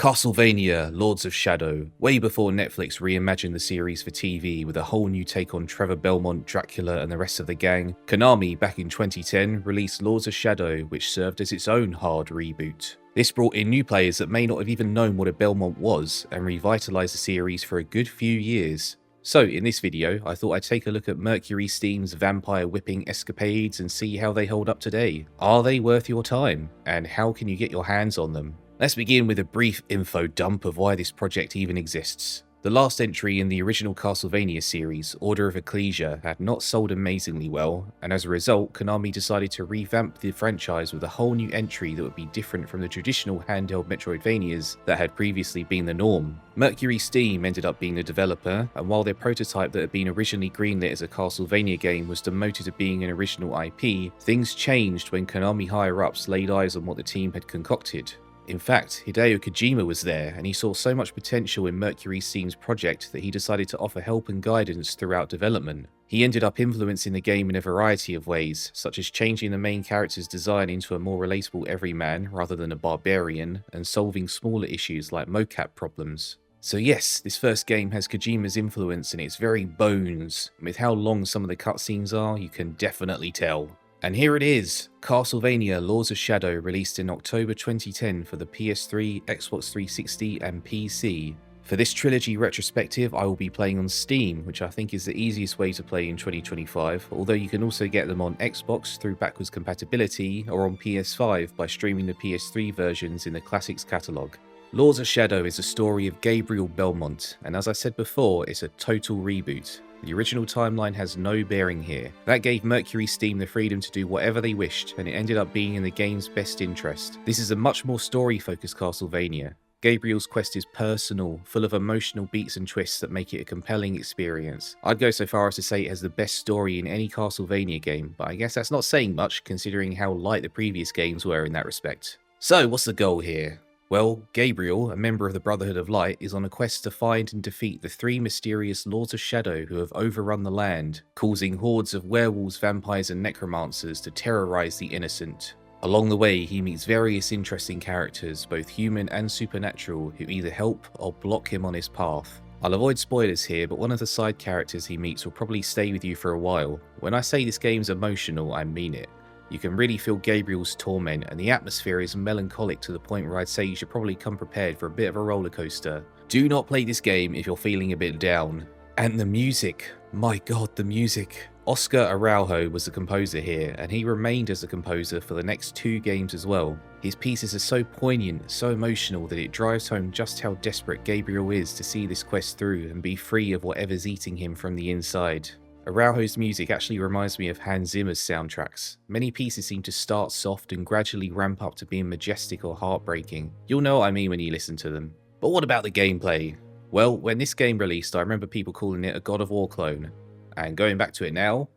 Castlevania, Lords of Shadow, way before Netflix reimagined the series for TV with a whole new take on Trevor Belmont, Dracula and the rest of the gang, Konami back in 2010 released Lords of Shadow, which served as its own hard reboot. This brought in new players that may not have even known what a Belmont was and revitalised the series for a good few years. So in this video, I thought I'd take a look at MercurySteam's vampire whipping escapades and see how they hold up today. Are they worth your time? And how can you get your hands on them? Let's begin with a brief info dump of why this project even exists. The last entry in the original Castlevania series, Order of Ecclesia, had not sold amazingly well, and as a result, Konami decided to revamp the franchise with a whole new entry that would be different from the traditional handheld Metroidvanias that had previously been the norm. MercurySteam ended up being the developer, and while their prototype that had been originally greenlit as a Castlevania game was demoted to being an original IP, things changed when Konami higher-ups laid eyes on what the team had concocted. In fact, Hideo Kojima was there, and he saw so much potential in MercurySteam's project that he decided to offer help and guidance throughout development. He ended up influencing the game in a variety of ways, such as changing the main character's design into a more relatable everyman rather than a barbarian, and solving smaller issues like mocap problems. So yes, this first game has Kojima's influence in its very bones, and with how long some of the cutscenes are, you can definitely tell. And here it is, Castlevania Lords of Shadow, released in October 2010 for the PS3, Xbox 360 and PC. For this Trilogy retrospective, I will be playing on Steam, which I think is the easiest way to play in 2025, although you can also get them on Xbox through backwards compatibility, or on PS5 by streaming the PS3 versions in the Classics catalogue. Lords of Shadow is a story of Gabriel Belmont, and as I said before, it's a total reboot. The original timeline has no bearing here. That gave MercurySteam the freedom to do whatever they wished, and it ended up being in the game's best interest. This is a much more story-focused Castlevania. Gabriel's quest is personal, full of emotional beats and twists that make it a compelling experience. I'd go so far as to say it has the best story in any Castlevania game, but I guess that's not saying much considering how light the previous games were in that respect. So what's the goal here? Well, Gabriel, a member of the Brotherhood of Light, is on a quest to find and defeat the three mysterious Lords of Shadow who have overrun the land, causing hordes of werewolves, vampires and necromancers to terrorize the innocent. Along the way, he meets various interesting characters, both human and supernatural, who either help or block him on his path. I'll avoid spoilers here, but one of the side characters he meets will probably stay with you for a while. When I say this game's emotional, I mean it. You can really feel Gabriel's torment, and the atmosphere is melancholic to the point where I'd say you should probably come prepared for a bit of a roller coaster. Do not play this game if you're feeling a bit down. And the music, my god, the music. Oscar Araujo was the composer here, and he remained as a composer for the next two games as well. His pieces are so poignant, so emotional that it drives home just how desperate Gabriel is to see this quest through and be free of whatever's eating him from the inside. Araujo's music actually reminds me of Hans Zimmer's soundtracks. Many pieces seem to start soft and gradually ramp up to being majestic or heartbreaking. You'll know what I mean when you listen to them. But what about the gameplay? Well, when this game released, I remember people calling it a God of War clone. And going back to it now,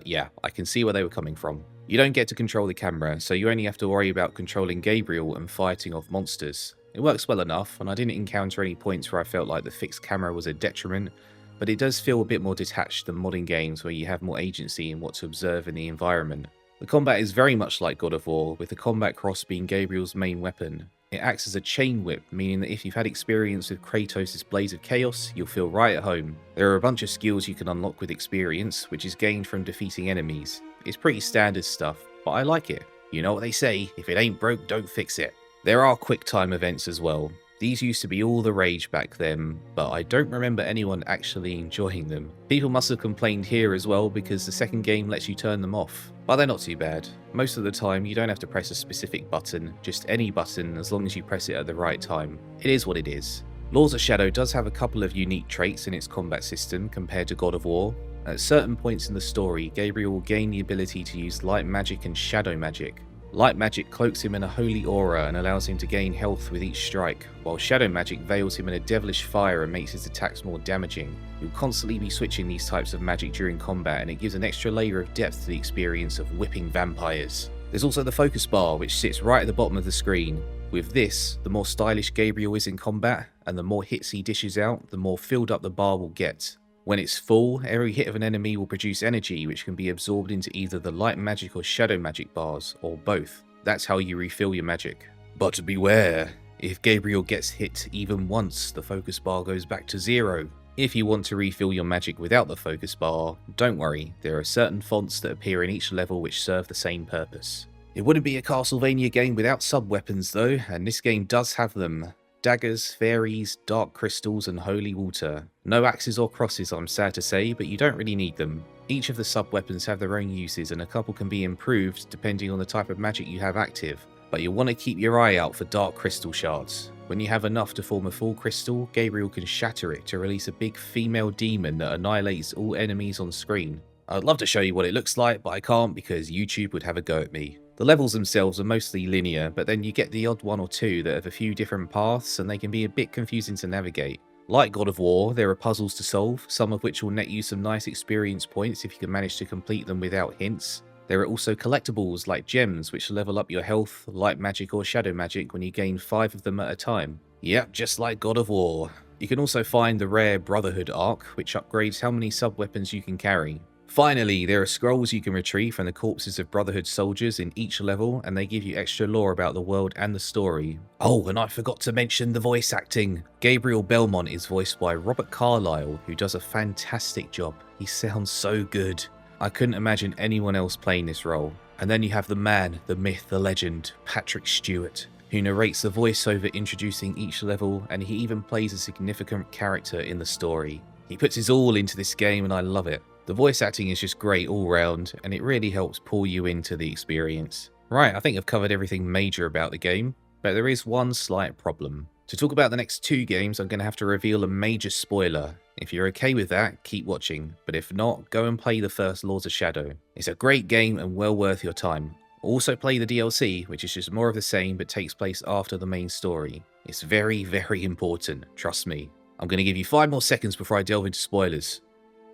yeah, I can see where they were coming from. You don't get to control the camera, so you only have to worry about controlling Gabriel and fighting off monsters. It works well enough, and I didn't encounter any points where I felt like the fixed camera was a detriment, but it does feel a bit more detached than modern games where you have more agency in what to observe in the environment. The combat is very much like God of War, with the combat cross being Gabriel's main weapon. It acts as a chain whip, meaning that if you've had experience with Kratos' Blades of Chaos, you'll feel right at home. There are a bunch of skills you can unlock with experience, which is gained from defeating enemies. It's pretty standard stuff, but I like it. You know what they say, if it ain't broke, don't fix it. There are quick time events as well. These used to be all the rage back then, but I don't remember anyone actually enjoying them. People must have complained here as well because the second game lets you turn them off, but they're not too bad. Most of the time you don't have to press a specific button, just any button as long as you press it at the right time. It is what it is. Lords of Shadow does have a couple of unique traits in its combat system compared to God of War. At certain points in the story, Gabriel will gain the ability to use light magic and shadow magic. Light magic cloaks him in a holy aura and allows him to gain health with each strike, while shadow magic veils him in a devilish fire and makes his attacks more damaging. You'll constantly be switching these types of magic during combat, and it gives an extra layer of depth to the experience of whipping vampires. There's also the focus bar, which sits right at the bottom of the screen. With this, the more stylish Gabriel is in combat, and the more hits he dishes out, the more filled up the bar will get. When it's full, every hit of an enemy will produce energy which can be absorbed into either the light magic or shadow magic bars, or both. That's how you refill your magic. But beware, If Gabriel gets hit even once, the focus bar goes back to 0. If you want to refill your magic without the focus bar, don't worry, there are certain fonts that appear in each level which serve the same purpose. It wouldn't be a Castlevania game without sub-weapons though, and this game does have them. Daggers, fairies, dark crystals, and holy water. No axes or crosses, I'm sad to say, but you don't really need them. Each of the sub-weapons have their own uses, and a couple can be improved depending on the type of magic you have active. But you'll want to keep your eye out for dark crystal shards. When you have enough to form a full crystal, Gabriel can shatter it to release a big female demon that annihilates all enemies on screen. I'd love to show you what it looks like, but I can't because YouTube would have a go at me. The levels themselves are mostly linear, but then you get the odd one or two that have a few different paths and they can be a bit confusing to navigate. Like God of War, there are puzzles to solve, some of which will net you some nice experience points if you can manage to complete them without hints. There are also collectibles like gems which level up your health, light magic or shadow magic when you gain 5 of them at a time. Yep, just like God of War. You can also find the rare Brotherhood arc, which upgrades how many sub-weapons you can carry. Finally, there are scrolls you can retrieve from the corpses of Brotherhood soldiers in each level, and they give you extra lore about the world and the story. Oh, and I forgot to mention the voice acting. Gabriel Belmont is voiced by Robert Carlyle, who does a fantastic job. He sounds so good. I couldn't imagine anyone else playing this role. And then you have the man, the myth, the legend, Patrick Stewart, who narrates the voiceover introducing each level, and he even plays a significant character in the story. He puts his all into this game and I love it. The voice acting is just great all round, and it really helps pull you into the experience. Right, I think I've covered everything major about the game, but there is one slight problem. To talk about the next 2 games, I'm going to have to reveal a major spoiler. If you're okay with that, keep watching, but if not, go and play the first Lords of Shadow. It's a great game and well worth your time. Also play the DLC, which is just more of the same but takes place after the main story. It's very, very important, trust me. I'm going to give you 5 more seconds before I delve into spoilers.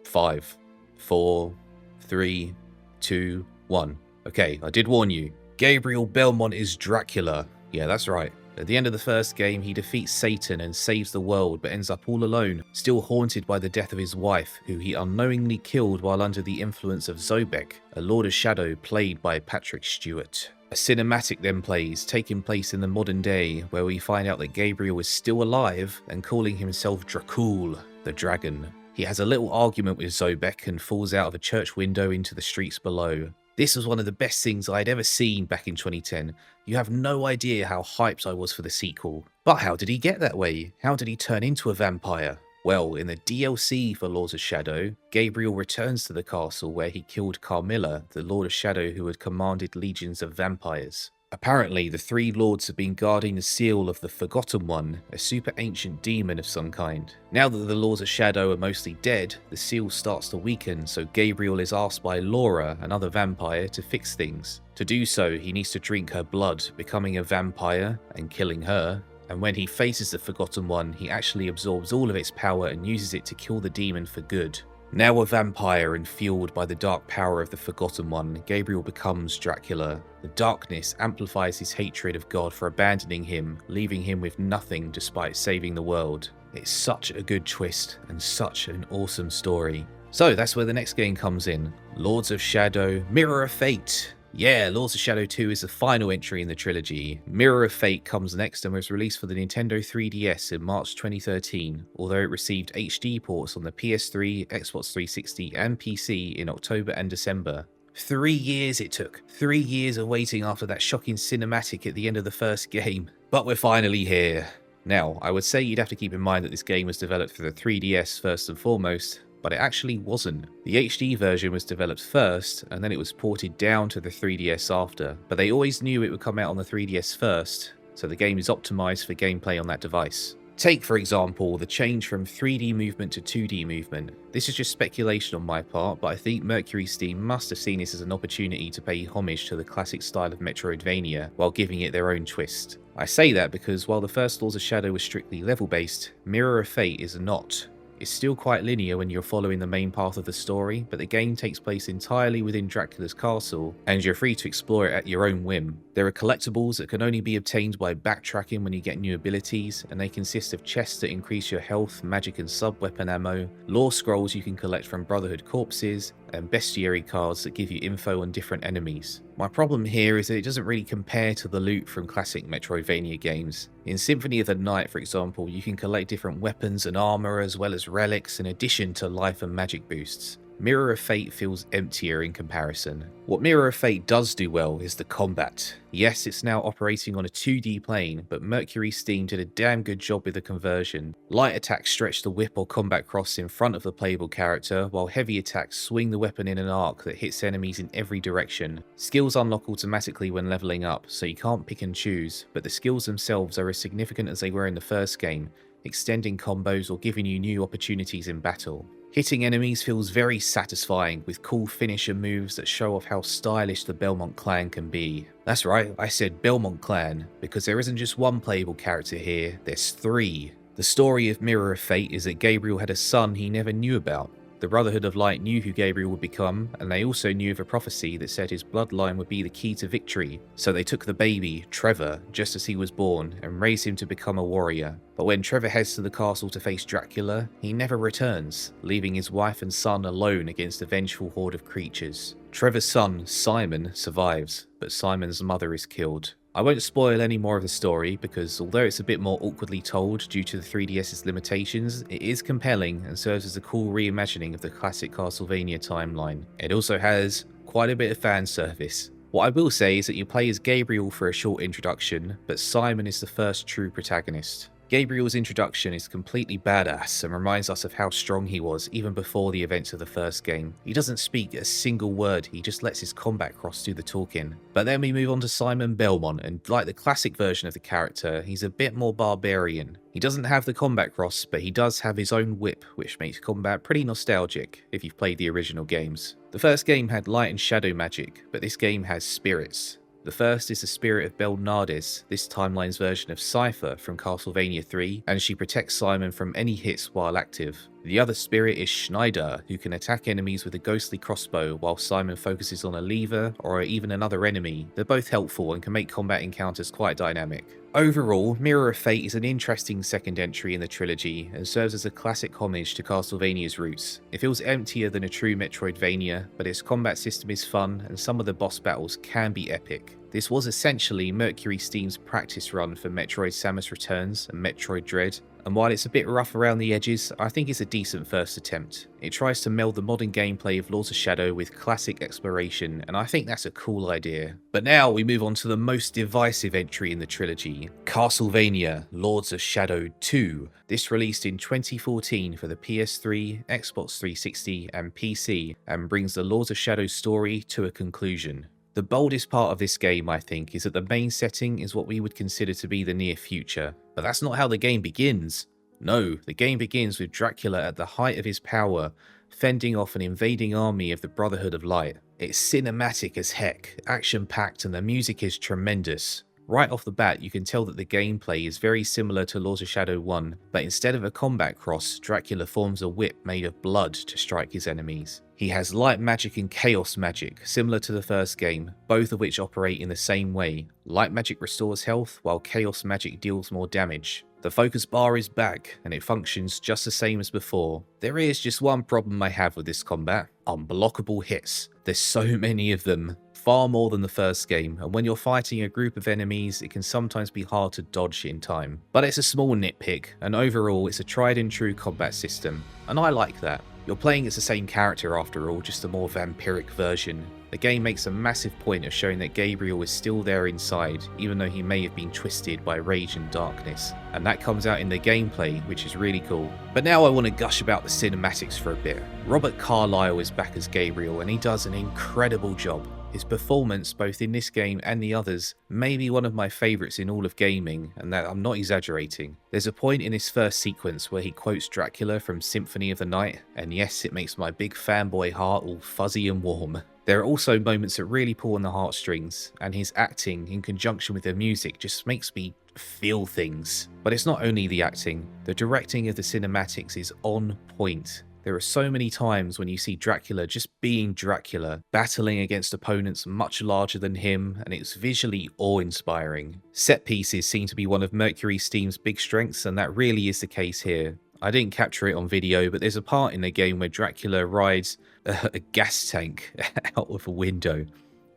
5, 4, 3, 2, 1. Okay, I did warn you. Gabriel Belmont is Dracula. Yeah, that's right. At the end of the first game, he defeats Satan and saves the world, but ends up all alone, still haunted by the death of his wife, who he unknowingly killed while under the influence of Zobek, a Lord of Shadow played by Patrick Stewart. A cinematic then plays, taking place in the modern day, where we find out that Gabriel is still alive and calling himself Dracul, the dragon. He has a little argument with Zobek and falls out of a church window into the streets below. This was one of the best things I had ever seen back in 2010. You have no idea how hyped I was for the sequel. But how did he get that way? How did he turn into a vampire? Well, in the DLC for Lords of Shadow, Gabriel returns to the castle where he killed Carmilla, the Lord of Shadow who had commanded legions of vampires. Apparently, the 3 lords have been guarding the seal of the Forgotten One, a super ancient demon of some kind. Now that the Lords of Shadow are mostly dead, the seal starts to weaken, so Gabriel is asked by Laura, another vampire, to fix things. To do so, he needs to drink her blood, becoming a vampire and killing her. And when he faces the Forgotten One, he actually absorbs all of its power and uses it to kill the demon for good. Now a vampire and fueled by the dark power of the Forgotten One, Gabriel becomes Dracula. The darkness amplifies his hatred of God for abandoning him, leaving him with nothing despite saving the world. It's such a good twist and such an awesome story. So that's where the next game comes in. Lords of Shadow, Mirror of Fate. Yeah, Lords of Shadow 2 is the final entry in the trilogy. Mirror of Fate comes next and was released for the Nintendo 3DS in March 2013, although it received HD ports on the PS3, Xbox 360 and PC in October and December. 3 years it took. 3 years of waiting after that shocking cinematic at the end of the first game. But we're finally here. Now, I would say you'd have to keep in mind that this game was developed for the 3DS first and foremost, but it actually wasn't. The HD version was developed first, and then it was ported down to the 3DS after, but they always knew it would come out on the 3DS first, so the game is optimized for gameplay on that device. Take, for example, the change from 3D movement to 2D movement. This is just speculation on my part, but I think MercurySteam must have seen this as an opportunity to pay homage to the classic style of Metroidvania, while giving it their own twist. I say that because while the first Lords of Shadow was strictly level-based, Mirror of Fate is not. It's still quite linear when you're following the main path of the story, but the game takes place entirely within Dracula's castle, and you're free to explore it at your own whim. There are collectibles that can only be obtained by backtracking when you get new abilities, and they consist of chests that increase your health, magic and sub-weapon ammo, lore scrolls you can collect from Brotherhood corpses, and bestiary cards that give you info on different enemies. My problem here is that it doesn't really compare to the loot from classic Metroidvania games. In Symphony of the Night, for example, you can collect different weapons and armor as well as relics in addition to life and magic boosts. Mirror of Fate feels emptier in comparison. What Mirror of Fate does do well is the combat. Yes, it's now operating on a 2D plane, but MercurySteam did a damn good job with the conversion. Light attacks stretch the whip or combat cross in front of the playable character, while heavy attacks swing the weapon in an arc that hits enemies in every direction. Skills unlock automatically when leveling up, so you can't pick and choose, but the skills themselves are as significant as they were in the first game, extending combos or giving you new opportunities in battle. Hitting enemies feels very satisfying, with cool finisher moves that show off how stylish the Belmont clan can be. That's right, I said Belmont clan, because there isn't just one playable character here, there's 3. The story of Mirror of Fate is that Gabriel had a son he never knew about. The Brotherhood of Light knew who Gabriel would become, and they also knew of a prophecy that said his bloodline would be the key to victory, so they took the baby, Trevor, just as he was born, and raised him to become a warrior. But when Trevor heads to the castle to face Dracula, he never returns, leaving his wife and son alone against a vengeful horde of creatures. Trevor's son, Simon, survives, but Simon's mother is killed. I won't spoil any more of the story because although it's a bit more awkwardly told due to the 3DS's limitations, it is compelling and serves as a cool reimagining of the classic Castlevania timeline. It also has quite a bit of fan service. What I will say is that you play as Gabriel for a short introduction, but Simon is the first true protagonist. Gabriel's introduction is completely badass and reminds us of how strong he was even before the events of the first game. He doesn't speak a single word, he just lets his combat cross do the talking. But then we move on to Simon Belmont, and like the classic version of the character, he's a bit more barbarian. He doesn't have the combat cross, but he does have his own whip, which makes combat pretty nostalgic if you've played the original games. The first game had light and shadow magic, but this game has spirits. The first is the spirit of Belnades, this timeline's version of Cypher from Castlevania 3, and she protects Simon from any hits while active. The other spirit is Schneider, who can attack enemies with a ghostly crossbow while Simon focuses on a lever or even another enemy. They're both helpful and can make combat encounters quite dynamic. Overall, Mirror of Fate is an interesting second entry in the trilogy and serves as a classic homage to Castlevania's roots. It feels emptier than a true Metroidvania, but its combat system is fun and some of the boss battles can be epic. This was essentially MercurySteam's practice run for Metroid Samus Returns and Metroid Dread, and while it's a bit rough around the edges, I think it's a decent first attempt. It tries to meld the modern gameplay of Lords of Shadow with classic exploration, and I think that's a cool idea. But now we move on to the most divisive entry in the trilogy, Castlevania Lords of Shadow 2. This released in 2014 for the PS3, Xbox 360 and PC, and brings the Lords of Shadow story to a conclusion. The boldest part of this game, I think, is that the main setting is what we would consider to be the near future. But that's not how the game begins. No, the game begins with Dracula at the height of his power, fending off an invading army of the Brotherhood of Light. It's cinematic as heck, action-packed, and the music is tremendous. Right off the bat, you can tell that the gameplay is very similar to Lords of Shadow 1, but instead of a combat cross, Dracula forms a whip made of blood to strike his enemies. He has light magic and chaos magic, similar to the first game, both of which operate in the same way. Light magic restores health, while chaos magic deals more damage. The focus bar is back, and it functions just the same as before. There is just one problem I have with this combat: unblockable hits. There's so many of them. Far more than the first game, and when you're fighting a group of enemies, it can sometimes be hard to dodge in time. But it's a small nitpick, and overall it's a tried and true combat system, and I like that. You're playing as the same character after all, just a more vampiric version. The game makes a massive point of showing that Gabriel is still there inside, even though he may have been twisted by rage and darkness. And that comes out in the gameplay, which is really cool. But now I want to gush about the cinematics for a bit. Robert Carlyle is back as Gabriel, and he does an incredible job. His performance, both in this game and the others, may be one of my favourites in all of gaming, and that I'm not exaggerating. There's a point in his first sequence where he quotes Dracula from Symphony of the Night, and yes, it makes my big fanboy heart all fuzzy and warm. There are also moments that really pull on the heartstrings, and his acting, in conjunction with the music, just makes me feel things. But it's not only the acting, the directing of the cinematics is on point. There are so many times when you see Dracula just being Dracula, battling against opponents much larger than him, and it's visually awe-inspiring. Set pieces seem to be one of MercurySteam's big strengths, and that really is the case here. I didn't capture it on video, but there's a part in the game where Dracula rides a gas tank out of a window,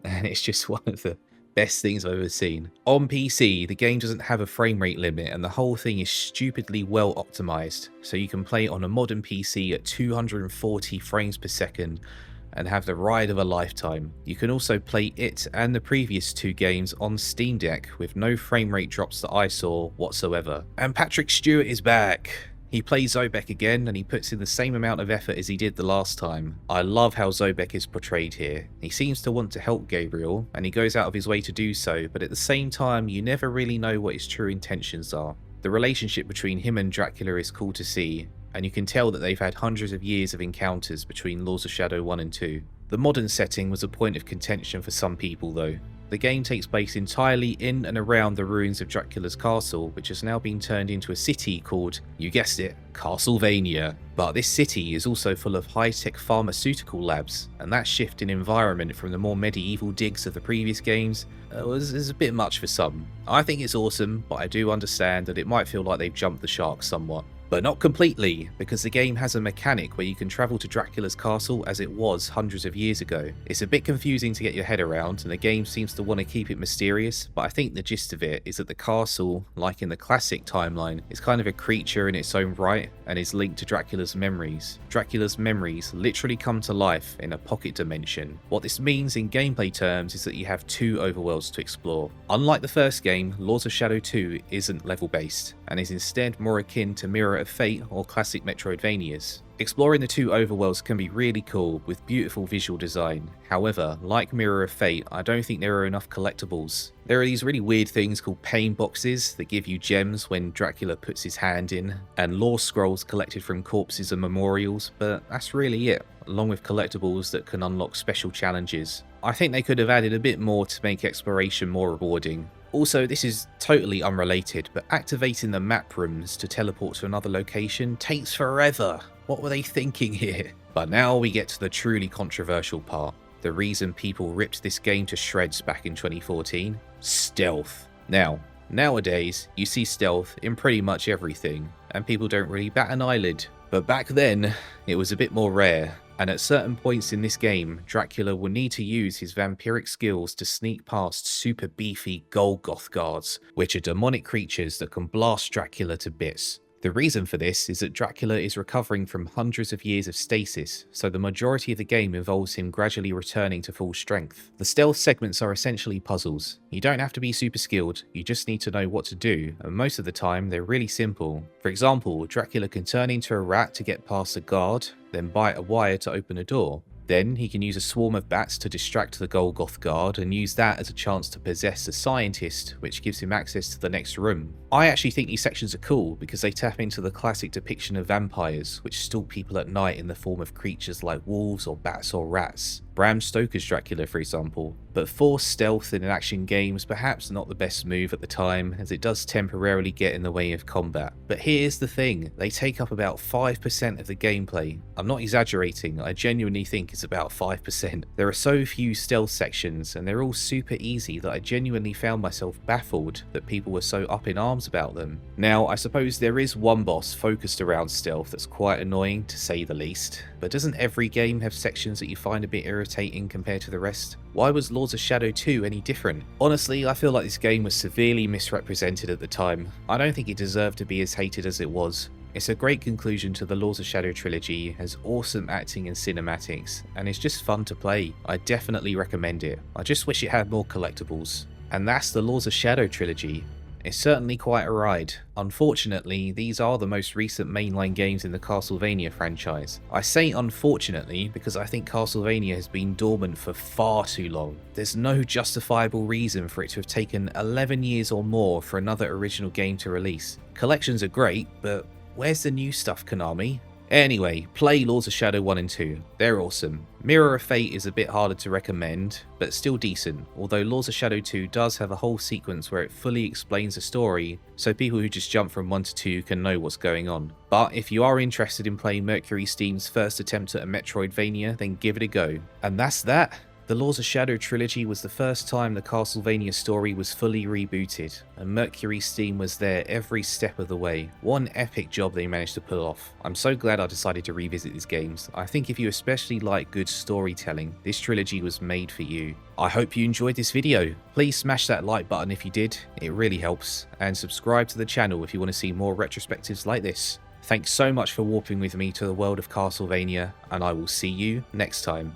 and it's just one of the best things I've ever seen. On PC, the game doesn't have a frame rate limit, and the whole thing is stupidly well optimized, so you can play it on a modern PC at 240 frames per second and have the ride of a lifetime. You can also play it and the previous 2 games on Steam Deck with no frame rate drops that I saw whatsoever. And Patrick Stewart is back. He plays Zobek again, and he puts in the same amount of effort as he did the last time. I love how Zobek is portrayed here. He seems to want to help Gabriel, and he goes out of his way to do so, but at the same time, you never really know what his true intentions are. The relationship between him and Dracula is cool to see, and you can tell that they've had hundreds of years of encounters between Lords of Shadow 1 and 2. The modern setting was a point of contention for some people though. The game takes place entirely in and around the ruins of Dracula's castle, which has now been turned into a city called, you guessed it, Castlevania. But this city is also full of high-tech pharmaceutical labs, and that shift in environment from the more medieval digs of the previous games is a bit much for some. I think it's awesome, but I do understand that it might feel like they've jumped the shark somewhat. But not completely, because the game has a mechanic where you can travel to Dracula's castle as it was hundreds of years ago. It's a bit confusing to get your head around, and the game seems to want to keep it mysterious, but I think the gist of it is that the castle, like in the classic timeline, is kind of a creature in its own right, and is linked to Dracula's memories. Dracula's memories literally come to life in a pocket dimension. What this means in gameplay terms is that you have 2 overworlds to explore. Unlike the first game, Lords of Shadow 2 isn't level based, and is instead more akin to Mirror of Fate or classic Metroidvanias. Exploring the 2 overworlds can be really cool with beautiful visual design. However, like Mirror of Fate, I don't think there are enough collectibles. There are these really weird things called pain boxes that give you gems when Dracula puts his hand in, and lore scrolls collected from corpses and memorials, but that's really it, along with collectibles that can unlock special challenges. I think they could have added a bit more to make exploration more rewarding. Also, this is totally unrelated, but activating the map rooms to teleport to another location takes forever. What were they thinking here? But now we get to the truly controversial part. The reason people ripped this game to shreds back in 2014? Stealth. Now, nowadays, you see stealth in pretty much everything, and people don't really bat an eyelid. But back then, it was a bit more rare. And at certain points in this game, Dracula will need to use his vampiric skills to sneak past super beefy Golgoth guards, which are demonic creatures that can blast Dracula to bits. The reason for this is that Dracula is recovering from hundreds of years of stasis, so the majority of the game involves him gradually returning to full strength. The stealth segments are essentially puzzles. You don't have to be super skilled, you just need to know what to do, and most of the time they're really simple. For example, Dracula can turn into a rat to get past a guard, then bite a wire to open a door. Then he can use a swarm of bats to distract the Golgoth guard and use that as a chance to possess a scientist, which gives him access to the next room. I actually think these sections are cool because they tap into the classic depiction of vampires, which stalk people at night in the form of creatures like wolves or bats or rats. Bram Stoker's Dracula, for example. But forced stealth in an action game is perhaps not the best move at the time, as it does temporarily get in the way of combat. But here's the thing, they take up about 5% of the gameplay. I'm not exaggerating, I genuinely think it's about 5%. There are so few stealth sections, and they're all super easy that I genuinely found myself baffled that people were so up in arms about them. Now, I suppose there is one boss focused around stealth that's quite annoying, to say the least. But doesn't every game have sections that you find a bit irritating compared to the rest? Why was Lords of Shadow 2 any different? Honestly, I feel like this game was severely misrepresented at the time. I don't think it deserved to be as hated as it was. It's a great conclusion to the Lords of Shadow trilogy, has awesome acting and cinematics, and it's just fun to play. I definitely recommend it. I just wish it had more collectibles. And that's the Lords of Shadow trilogy. It's certainly quite a ride. Unfortunately, these are the most recent mainline games in the Castlevania franchise. I say unfortunately because I think Castlevania has been dormant for far too long. There's no justifiable reason for it to have taken 11 years or more for another original game to release. Collections are great, but where's the new stuff, Konami? Anyway, play Lords of Shadow 1 and 2. They're awesome. Mirror of Fate is a bit harder to recommend, but still decent, although Lords of Shadow 2 does have a whole sequence where it fully explains the story, so people who just jump from 1 to 2 can know what's going on. But if you are interested in playing MercurySteam's first attempt at a Metroidvania, then give it a go. And that's that. The Lords of Shadow trilogy was the first time the Castlevania story was fully rebooted, and MercurySteam was there every step of the way. What an epic job they managed to pull off. I'm so glad I decided to revisit these games. I think if you especially like good storytelling, this trilogy was made for you. I hope you enjoyed this video. Please smash that like button if you did, it really helps, and subscribe to the channel if you want to see more retrospectives like this. Thanks so much for warping with me to the world of Castlevania, and I will see you next time.